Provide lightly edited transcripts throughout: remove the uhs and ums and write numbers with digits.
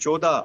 14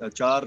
4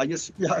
ISPR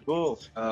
2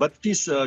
32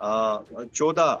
14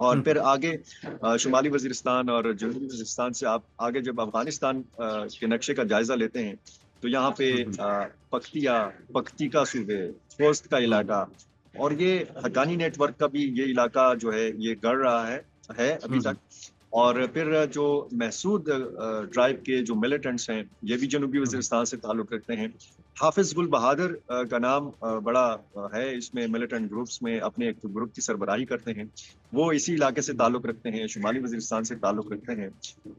اور پھر آگے شمالی وزیرستان اور جنوبی وزیرستان سے آپ آگے جب افغانستان کے نقشے کا جائزہ لیتے ہیں تو یہاں پہ پکتیکا صوبے، خوست کا علاقہ، اور یہ حقانی نیٹ ورک کا بھی یہ علاقہ جو ہے یہ گڑ رہا ہے ابھی تک. اور پھر جو محسود ٹرائب کے جو ملیٹنٹس ہیں یہ بھی جنوبی وزیرستان سے تعلق رکھتے ہیں. حافظ گل بہادر کا نام بڑا ہے اس میں، ملیٹنٹ گروپس میں اپنے ایک گروپ کی سربراہی کرتے ہیں، وہ اسی علاقے سے تعلق رکھتے ہیں، شمالی وزیرستان سے تعلق رکھتے ہیں.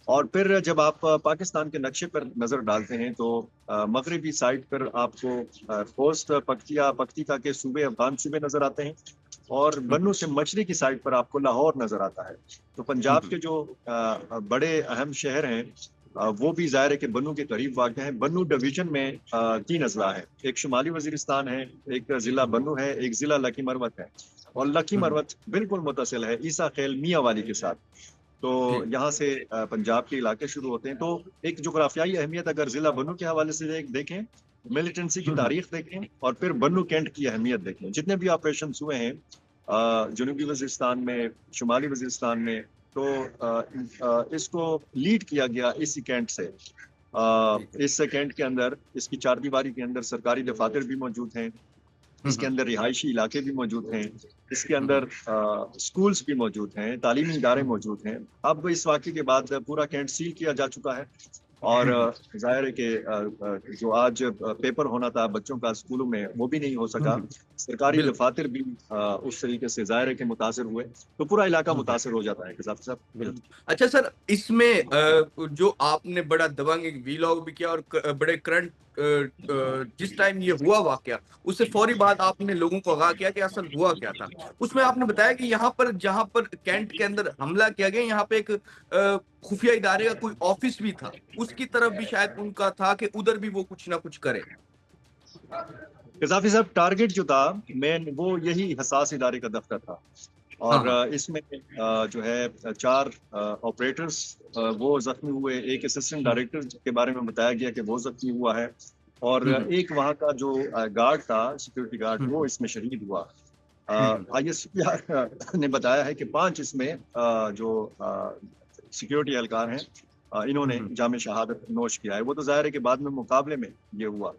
اور پھر جب آپ پاکستان کے نقشے پر نظر ڈالتے ہیں تو مغربی سائڈ پر آپ کو خوست، پکتیکا کے صوبے، افغان صوبے نظر آتے ہیں، اور بنو سے مشرقی کی سائڈ پر آپ کو لاہور نظر آتا ہے. تو پنجاب کے جو بڑے اہم شہر ہیں وہ بھی ظاہر ہے کہ بنو کے قریب واقع ہیں. بنو ڈویژن میں 3 اضلاع ہیں، ایک شمالی وزیرستان ہے، ایک ضلع بنو ہے، ایک ضلع لکی مروت ہے. اور لکی مروت بالکل متصل ہے عیسیٰ خیل میاں والی کے ساتھ. تو یہاں سے پنجاب کے علاقے شروع ہوتے ہیں. تو ایک جغرافیائی اہمیت اگر ضلع بنو کے حوالے سے دیکھیں، ملیٹنسی کی تاریخ دیکھیں، اور پھر بنو کینٹ کی اہمیت دیکھیں. جتنے بھی آپریشنز ہوئے ہیں جنوبی وزیرستان میں، شمالی وزیرستان میں، تو اس کو لیڈ کیا گیا اسی کینٹ سے. اس کینٹ کے اندر، اس کی چار دیواری کے اندر سرکاری دفاتر بھی موجود ہیں، اس کے اندر رہائشی علاقے بھی موجود ہیں، اس کے اندر سکولز بھی موجود ہیں، تعلیمی ادارے موجود ہیں. اب اس واقعے کے بعد پورا کینٹ سیل کیا جا چکا ہے، اور ظاہر ہے کہ جو آج پیپر ہونا تھا بچوں کا اسکولوں میں وہ بھی نہیں ہو سکا. سرکاری دفاتر بھی اس طریقے سے ظاہر ہے کہ متاثر ہوئے، تو پورا علاقہ متاثر ہو جاتا ہے قذافی صاحب. اچھا سر، اس میں جو آپ نے بڑا دبنگ ایک ویلاگ بھی کیا اور بڑے کرنٹ جس ٹائم یہ ہوا واقعہ اس سے فوری بعد آپ نے لوگوں کو آگاہ کیا کہ اصل ہوا کیا تھا. اس میں آپ نے بتایا کہ یہاں پر جہاں پر کینٹ کے اندر حملہ کیا گیا، یہاں پہ ایک خفیہ ادارے کا کوئی آفس بھی تھا، اس کی طرف بھی شاید ان کا تھا کہ ادھر بھی وہ کچھ نہ کچھ کرے. قذافی صاحب ٹارگٹ جو تھا مین وہ یہی حساس ادارے کا دفتر تھا، اور اس میں جو ہے 4 آپریٹرز وہ زخمی ہوئے. ایک اسسٹنٹ ڈائریکٹر کے بارے میں بتایا گیا کہ وہ زخمی ہوا ہے، اور ایک وہاں کا جو گارڈ تھا، سیکورٹی گارڈ، وہ اس میں شہید ہوا. آئی ایس پی نے بتایا ہے کہ 5 اس میں جو سیکورٹی اہلکار ہیں انہوں نے جام شہادت نوش کیا ہے. وہ تو ظاہر ہے کہ بعد میں مقابلے میں یہ ہوا.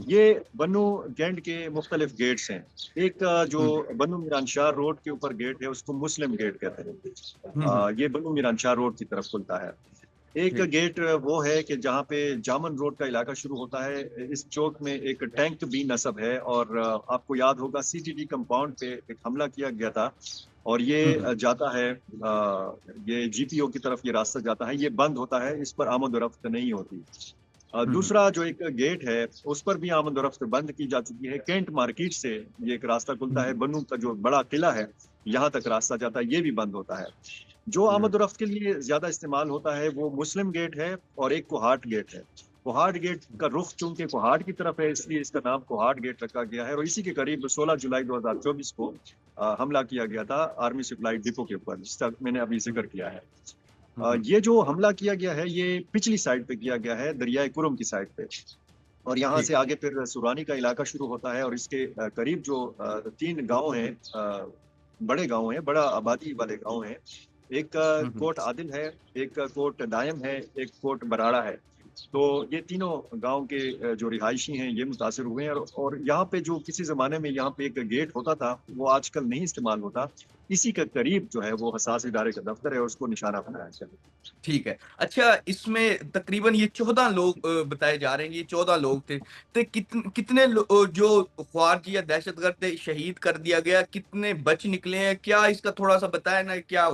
یہ بنو کینٹ کے مختلف گیٹس ہیں. ایک جو بنو میران شاہ روڈ کے اوپر گیٹ ہے اس کو مسلم گیٹ کہتے ہیں، یہ بنو میران شاہ روڈ کی طرف کھلتا ہے. ایک گیٹ وہ ہے کہ جہاں پہ جامن روڈ کا علاقہ شروع ہوتا ہے، اس چوک میں ایک ٹینک بھی نصب ہے، اور آپ کو یاد ہوگا سی ٹی ڈی کمپاؤنڈ پہ ایک حملہ کیا گیا تھا، اور یہ جاتا ہے یہ جی پی او کی طرف یہ راستہ جاتا ہے، یہ بند ہوتا ہے، اس پر آمد و رفت نہیں ہوتی. دوسرا جو ایک گیٹ ہے اس پر بھی آمد و رفت بند کی جا چکی ہے. کینٹ مارکیٹ سے یہ ایک راستہ کھلتا ہے، بنو کا جو بڑا قلعہ ہے یہاں تک راستہ جاتا ہے، یہ بھی بند ہوتا ہے. جو آمد و رفت کے لیے زیادہ استعمال ہوتا ہے وہ مسلم گیٹ ہے، اور ایک کوہاٹ گیٹ ہے. کوہاٹ گیٹ کا رخ چونکہ کوہاٹ کی طرف ہے اس لیے اس کا نام کوہاٹ گیٹ رکھا گیا ہے. اور اسی کے قریب 16 جولائی 2024 کو حملہ کیا گیا تھا آرمی سپلائی ڈپو کے اوپر، جس کا میں نے ابھی ذکر کیا ہے. یہ جو حملہ کیا گیا ہے یہ پچھلی سائڈ پہ کیا گیا ہے، دریائے کرم کی سائڈ پہ، اور یہاں سے آگے پھر سورانی کا علاقہ شروع ہوتا ہے. اور اس کے قریب جو 3 گاؤں ہیں، بڑے گاؤں ہیں، بڑا آبادی والے گاؤں ہیں. ایک کوٹ عادل ہے، ایک کوٹ دائم ہے، ایک کوٹ براڑا ہے. تو یہ تینوں گاؤں کے جو رہائشی ہیں یہ متاثر ہوئے ہیں. اور یہاں پہ جو کسی زمانے میں یہاں پہ ایک گیٹ ہوتا تھا وہ آج کل نہیں استعمال ہوتا، اسی کے قریب جو ہے وہ حساس ادارے کا دفتر ہے اور اس کو نشانہ بنایا گیا. ٹھیک ہے. اچھا، اس میں تقریباً یہ 14 لوگ بتائے جا رہے ہیں، یہ 14 لوگ تھے. تو کتنے جو خوارجی یا دہشت گرد شہید کر دیا گیا، کتنے بچ نکلے ہیں؟ کیا اس کا تھوڑا سا بتایا نا، کیا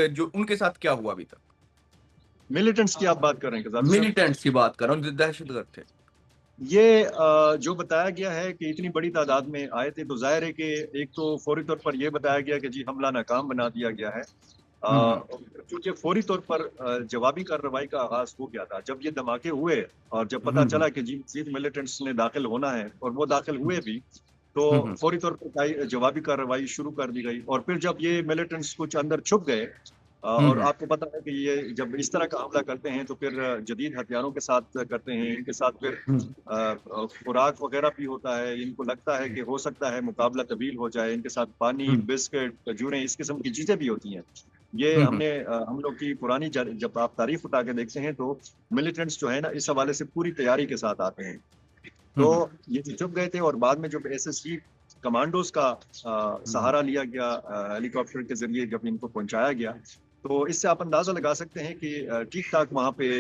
جو ان کے ساتھ کیا ہوا ابھی تک؟ ملیٹنٹس کی آپ بات کر رہے ہیں؟ ملیٹنٹس کی بات کر رہا ہوں جو دہشت گرد تھے. یہ جو بتایا گیا ہے کہ اتنی بڑی تعداد میں آئے تھے، تو ظاہر ہے کہ ایک تو فوری طور پر یہ بتایا گیا کہ جی حملہ ناکام بنا دیا گیا ہے، کیونکہ فوری طور پر جوابی کارروائی کا آغاز ہو گیا تھا. جب یہ دھماکے ہوئے اور جب پتہ چلا کہ جی مزید ملیٹنٹس نے داخل ہونا ہے اور وہ داخل ہوئے بھی، تو فوری طور پر جوابی کارروائی شروع کر دی گئی. اور پھر جب یہ ملیٹنٹس کچھ اندر چھپ گئے اور آپ کو پتا ہے کہ یہ جب اس طرح کا حملہ کرتے ہیں تو پھر جدید ہتھیاروں کے ساتھ کرتے ہیں، ان کے ساتھ پھر خوراک وغیرہ بھی ہوتا ہے، ان کو لگتا ہے کہ ہو سکتا ہے مقابلہ طویل ہو جائے، ان کے ساتھ پانی، بسکٹ، کھجوریں، اس قسم کی چیزیں بھی ہوتی ہیں۔ یہ ہم لوگ کی پرانی جب آپ تاریخ اٹھا کے دیکھتے ہیں تو ملیٹنٹس جو ہے نا اس حوالے سے پوری تیاری کے ساتھ آتے ہیں۔ تو یہ چھپ گئے تھے، اور بعد میں جب SSG کمانڈوز کا سہارا لیا گیا ہیلی کاپٹر کے ذریعے، جب ان کو پہنچایا گیا، تو اس سے آپ اندازہ لگا سکتے ہیں کہ ٹھیک ٹھاک وہاں پہ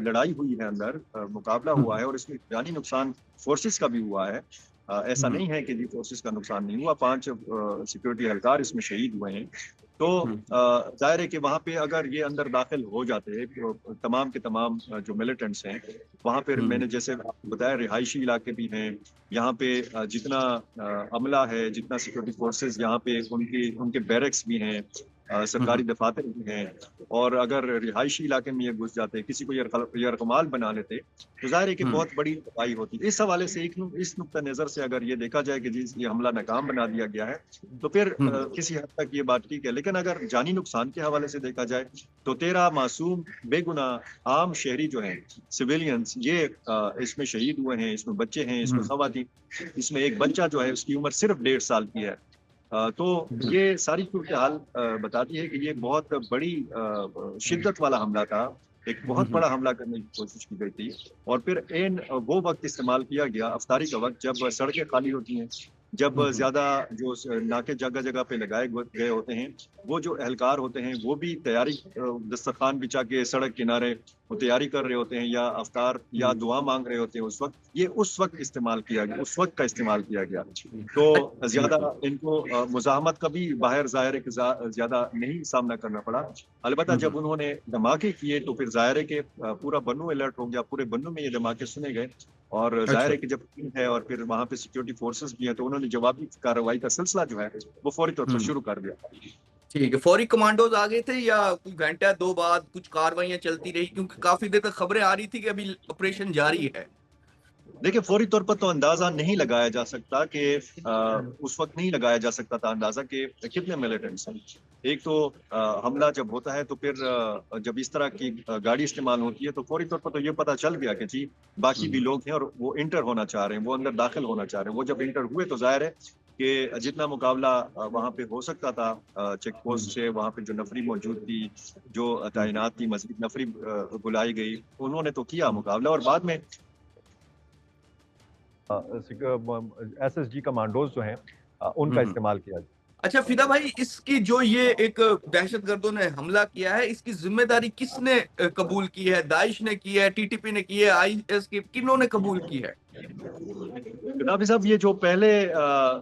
لڑائی ہوئی ہے، اندر مقابلہ ہوا ہے، اور اس میں جانی نقصان فورسز کا بھی ہوا ہے۔ ایسا نہیں ہے کہ جی فورسز کا نقصان نہیں ہوا، 5 سیکورٹی اہلکار اس میں شہید ہوئے ہیں۔ تو ظاہر ہے کہ وہاں پہ اگر یہ اندر داخل ہو جاتے تو تمام کے تمام جو ملیٹنٹس ہیں وہاں پہ، میں نے جیسے آپ کو بتایا رہائشی علاقے بھی ہیں یہاں پہ، جتنا عملہ ہے، جتنا سیکورٹی فورسز یہاں پہ، ان کے بیرکس بھی ہیں، سرکاری دفاتر بھی ہیں، اور اگر رہائشی علاقے میں یہ گھس جاتے، کسی کو یرغمال بنا لیتے، تو ظاہر ہے کہ بہت بڑی تباہی ہوتی۔ اس حوالے سے اس نقطہ نظر سے اگر یہ دیکھا جائے کہ جی یہ حملہ ناکام بنا دیا گیا ہے تو پھر کسی حد تک یہ بات ٹھیک ہے، لیکن اگر جانی نقصان کے حوالے سے دیکھا جائے تو 13 معصوم بے گناہ عام شہری جو ہیں، سویلینز، یہ اس میں شہید ہوئے ہیں، اس میں بچے ہیں، اس میں خواتین، اس میں ایک بچہ جو ہے اس کی عمر صرف 1.5 سال کی ہے۔ تو یہ ساری صورتحال بتاتی ہے کہ یہ بہت بڑی شدت والا حملہ تھا، ایک بہت بڑا حملہ کرنے کی کوشش کی گئی تھی، اور پھر وہ وقت استعمال کیا گیا، افطاری کا وقت، جب سڑکیں خالی ہوتی ہیں، جب زیادہ جو ناکے جگہ جگہ پہ لگائے گئے ہوتے ہیں، وہ جو اہلکار ہوتے ہیں وہ بھی تیاری، دسترخوان بچھا کے سڑک کنارے وہ تیاری کر رہے ہوتے ہیں، یا افطار یا دعا مانگ رہے ہوتے ہیں، اس وقت استعمال کیا گیا، اس وقت کا استعمال کیا گیا۔ تو زیادہ ان کو مزاحمت کا بھی باہر ظاہر ہے کہ زیادہ نہیں سامنا کرنا پڑا۔ البتہ جب انہوں نے دھماکے کیے تو پھر ظاہر ہے کہ پورا بنو الرٹ ہو گیا، پورے بنو میں یہ دھماکے سنے گئے، اور ظاہر ہے کہ جب ہے اور پھر وہاں پہ سیکورٹی فورسز بھی ہیں تو انہوں نے جوابی کارروائی کا سلسلہ جو ہے وہ فوری طور پر شروع کر دیا۔ ٹھیک ہے، فوری کمانڈوز آگے تھے یا کچھ گھنٹہ دو بعد کچھ کاروائیاں چلتی رہی؟ کیونکہ کافی دیر تک خبریں آ رہی تھی کہ ابھی آپریشن جاری ہے۔ دیکھیں فوری طور پر تو اندازہ نہیں لگایا جا سکتا کہ اس وقت نہیں لگایا جا سکتا تھا اندازہ کہ کتنے ملیٹنٹس ہیں۔ ایک تو حملہ جب ہوتا ہے تو پھر جب اس طرح کی گاڑی استعمال ہوتی ہے تو فوری طور پر تو یہ پتا چل گیا کہ جی باقی بھی لوگ ہیں اور وہ انٹر ہونا چاہ رہے ہیں، وہ اندر داخل ہونا چاہ رہے ہیں۔ وہ جب انٹر ہوئے تو ظاہر ہے کہ جتنا مقابلہ وہاں پہ ہو سکتا تھا چیک پوسٹ سے، وہاں پہ جو نفری موجود تھی، جو تعینات تھی، مزید نفری بلائی گئی، انہوں نے تو کیا مقابلہ، اور بعد میں SSG کمانڈوز جو ہیں ان کا استعمال کیا جائے۔ اچھا فدا بھائی، اس کی جو یہ ایک دہشت گردوں نے حملہ کیا ہے، اس کی ذمہ داری کس نے قبول کی ہے؟ داعش نے کی ہے، TTP نے کی ہے، IS کی، کنہوں نے قبول کی ہے؟ جناب صاحب، یہ جو پہلے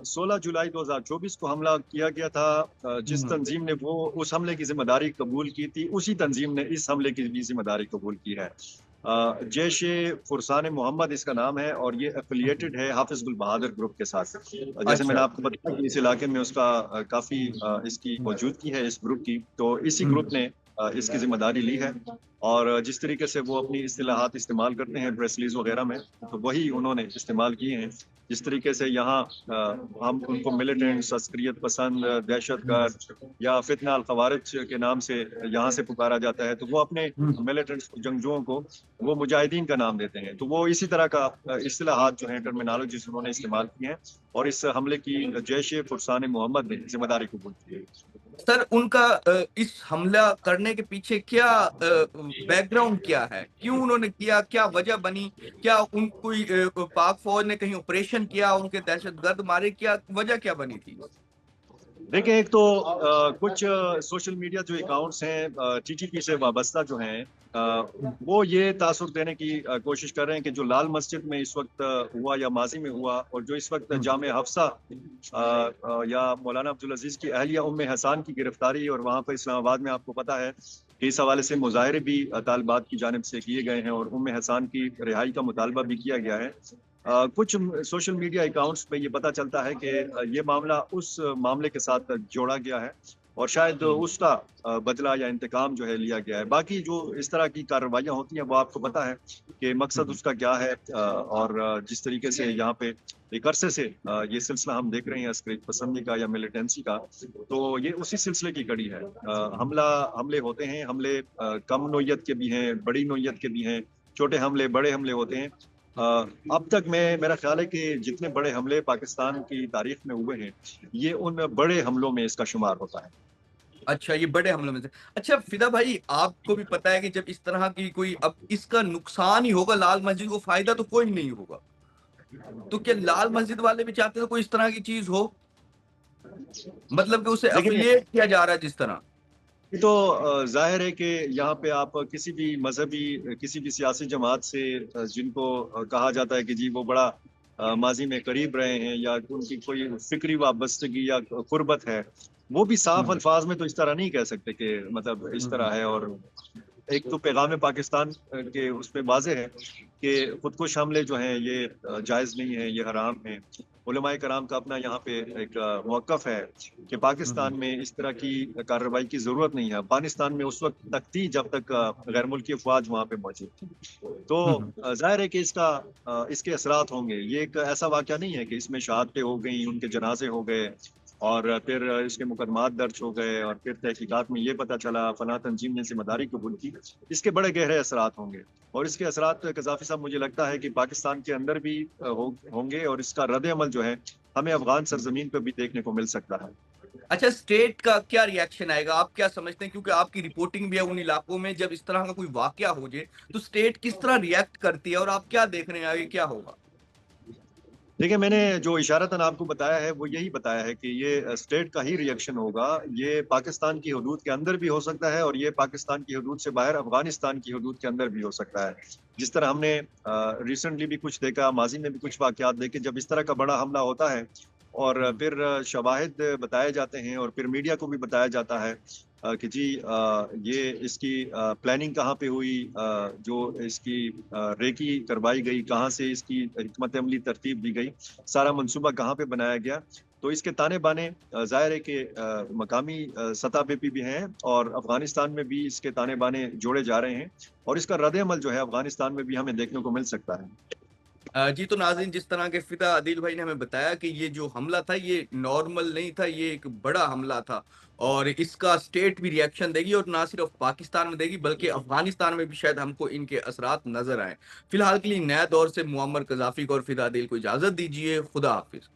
16 جولائی 2024 کو حملہ کیا گیا تھا، جس تنظیم نے وہ اس حملے کی ذمہ داری قبول کی تھی، اسی تنظیم نے اس حملے کی بھی ذمہ داری قبول کی ہے۔ جیش فرسان محمد اس کا نام ہے، اور یہ ایفیلیٹڈ ہے حافظ گل بہادر گروپ کے ساتھ۔ جیسے میں نے آپ کو بتایا کہ اس علاقے میں اس کا کافی اس کی موجودگی ہے، اس گروپ کی، تو اسی گروپ نے اس کی ذمہ داری لی ہے، اور جس طریقے سے وہ اپنی اصطلاحات استعمال کرتے ہیں پریس ریلیز وغیرہ میں، تو وہی انہوں نے استعمال کیے ہیں۔ جس طریقے سے یہاں ہم ان کو ملیٹنٹس، عسکریت پسند، دہشت گرد یا فتنہ الخوارج کے نام سے یہاں سے پکارا جاتا ہے، تو وہ اپنے ملیٹنٹس جنگجوؤں کو وہ مجاہدین کا نام دیتے ہیں۔ تو وہ اسی طرح کا اصطلاحات جو ہیں، ٹرمینالوجیز انہوں نے استعمال کی ہیں، اور اس حملے کی جیش فرسان محمد نے ذمہ داری قبول کی ہے۔ سر، ان کا اس حملہ کرنے کے پیچھے کیا بیک گراؤنڈ کیا ہے؟ کیوں انہوں نے کیا؟ کیا وجہ بنی؟ کیا ان کوئی پاک فوج نے کہیں آپریشن کیا، ان کے دہشت گرد مارے؟ کیا وجہ کیا بنی تھی؟ دیکھیں، ایک تو کچھ سوشل میڈیا جو اکاؤنٹس ہیں TTP سے وابستہ جو ہیں، وہ یہ تاثر دینے کی کوشش کر رہے ہیں کہ جو لال مسجد میں اس وقت ہوا یا ماضی میں ہوا، اور جو اس وقت جامع حفصہ یا مولانا عبدالعزیز کی اہلیہ حسان کی گرفتاری، اور وہاں پر اسلام آباد میں آپ کو پتا ہے کہ اس حوالے سے مظاہرے بھی طالبات کی جانب سے کیے گئے ہیں، اور حسان کی رہائی کا مطالبہ بھی کیا گیا ہے۔ کچھ سوشل میڈیا اکاؤنٹس پہ یہ پتا چلتا ہے کہ یہ معاملہ اس معاملے کے ساتھ جوڑا گیا ہے، اور شاید اس کا بدلہ یا انتقام جو ہے لیا گیا ہے. باقی جو اس طرح کی کارروائیاں ہوتی ہیں وہ آپ کو پتا ہے کہ مقصد اس کا کیا ہے, اور جس طریقے سے یہاں پہ ایک عرصے سے یہ سلسلہ ہم دیکھ رہے ہیں عسکریت پسندی کا یا ملیٹنسی کا, تو یہ اسی سلسلے کی کڑی ہے. حملے ہوتے ہیں, حملے کم نوعیت کے بھی ہیں, بڑی نوعیت کے بھی ہیں, چھوٹے حملے بڑے حملے ہوتے ہیں. اب تک میرا خیال ہے کہ جتنے بڑے حملے پاکستان کی تاریخ میں ہوئے ہیں یہ ان بڑے حملوں میں اس کا شمار ہوتا ہے. اچھا, یہ بڑے حملوں میں سے. اچھا فدا بھائی, آپ کو بھی پتا ہے کہ جب اس طرح کی کوئی, اب اس کا نقصان ہی ہوگا, لال مسجد کو فائدہ تو کوئی نہیں ہوگا, تو کیا لال مسجد والے بھی چاہتے ہیں کوئی اس طرح کی چیز ہو, مطلب کہ اسے لیکن افیلیٹ کیا جا رہا ہے جس طرح؟ یہ تو ظاہر ہے کہ یہاں پہ آپ کسی بھی مذہبی کسی بھی سیاسی جماعت سے جن کو کہا جاتا ہے کہ جی وہ بڑا ماضی میں قریب رہے ہیں یا ان کی کوئی فکری وابستگی یا قربت ہے, وہ بھی صاف الفاظ میں تو اس طرح نہیں کہہ سکتے کہ مطلب اس طرح ہے. اور ایک تو پیغام پاکستان کے اس پہ واضح ہے کہ خودکش حملے جو ہیں یہ جائز نہیں ہیں, یہ حرام ہیں. علماء کرام کا اپنا یہاں پہ ایک موقف ہے کہ پاکستان میں اس طرح کی کارروائی کی ضرورت نہیں ہے. افغانستان میں اس وقت تک تھی جب تک غیر ملکی افواج وہاں پہ موجود تھی. تو ظاہر ہے کہ اس کے اثرات ہوں گے. یہ ایک ایسا واقعہ نہیں ہے کہ اس میں شہادتیں ہو گئیں, ان کے جنازے ہو گئے اور پھر اس کے مقدمات درج ہو گئے اور پھر تحقیقات میں یہ پتا چلا فلاں تنظیم نے ذمہ داری قبول کی. اس کے بڑے گہرے اثرات ہوں گے, اور اس کے اثرات قذافی صاحب مجھے لگتا ہے کہ پاکستان کے اندر بھی ہوں گے, اور اس کا رد عمل جو ہے ہمیں افغان سرزمین پہ بھی دیکھنے کو مل سکتا ہے. اچھا, اسٹیٹ کا کیا ریئیکشن آئے گا, آپ کیا سمجھتے ہیں, کیونکہ آپ کی رپورٹنگ بھی ہے ان علاقوں میں, جب اس طرح کا کوئی واقعہ ہو جائے تو اسٹیٹ کس طرح ریئیکٹ کرتی ہے, اور آپ کیا دیکھ رہے ہیں آگے کیا ہوگا؟ دیکھیں, میں نے جو اشارتاً آپ کو بتایا ہے وہ یہی بتایا ہے کہ یہ اسٹیٹ کا ہی ریئیکشن ہوگا. یہ پاکستان کی حدود کے اندر بھی ہو سکتا ہے اور یہ پاکستان کی حدود سے باہر افغانستان کی حدود کے اندر بھی ہو سکتا ہے. جس طرح ہم نے ریسنٹلی بھی کچھ دیکھا, ماضی میں بھی کچھ واقعات دیکھے, جب اس طرح کا بڑا حملہ ہوتا ہے اور پھر شواہد بتائے جاتے ہیں اور پھر میڈیا کو بھی بتایا جاتا ہے کہ جی یہ اس کی پلاننگ کہاں پہ ہوئی, جو اس کی ریکی کروائی گئی, کہاں سے اس کی حکمت عملی ترتیب دی گئی, سارا منصوبہ کہاں پہ بنایا گیا. تو اس کے تانے بانے ظاہر ہے کہ مقامی سطح پہ بھی ہیں اور افغانستان میں بھی اس کے تانے بانے جوڑے جا رہے ہیں, اور اس کا رد عمل جو ہے افغانستان میں بھی ہمیں دیکھنے کو مل سکتا ہے. جی, تو ناظرین, جس طرح کے فدا عدیل بھائی نے ہمیں بتایا کہ یہ جو حملہ تھا یہ نارمل نہیں تھا, یہ ایک بڑا حملہ تھا, اور اس کا اسٹیٹ بھی ریئیکشن دے گی, اور نہ صرف پاکستان میں دے گی بلکہ افغانستان میں بھی شاید ہم کو ان کے اثرات نظر آئیں. فی الحال کے لیے نیا دور سے معمر قذافی کو اور فدا عدیل کو اجازت دیجیے. خدا حافظ.